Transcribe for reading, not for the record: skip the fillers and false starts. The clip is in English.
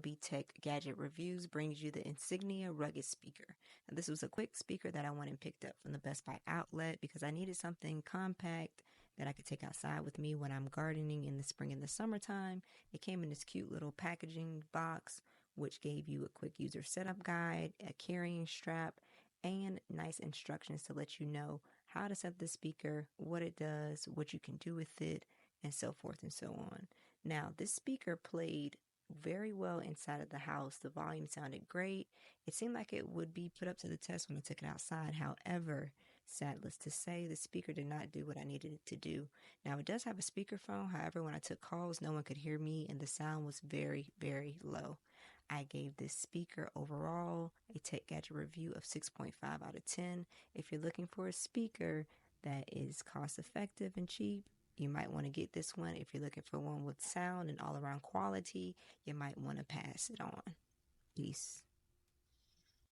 B Tech Gadget Reviews brings you the Insignia Rugged Speaker. And this was a quick speaker that I went and picked up from the Best Buy outlet because I needed something compact that I could take outside with me when I'm gardening in the spring and the summertime. It came in this cute little packaging box, which gave you a quick user setup guide, a carrying strap, and nice instructions to let you know how to set the speaker, what it does, what you can do with it, and so forth and so on. Now, this speaker played very well inside of the house. The volume sounded great. It seemed like it would be put up to the test when I took it outside. However, sadness to say, the speaker did not do what I needed it to do. Now, it does have a speakerphone. However, when I took calls, no one could hear me and the sound was very, very low. I gave this speaker overall a Tech Gadget review of 6.5 out of 10. If you're looking for a speaker that is cost effective and cheap, you might want to get this one. If you're looking for one with sound and all around quality, you might want to pass it on. Peace.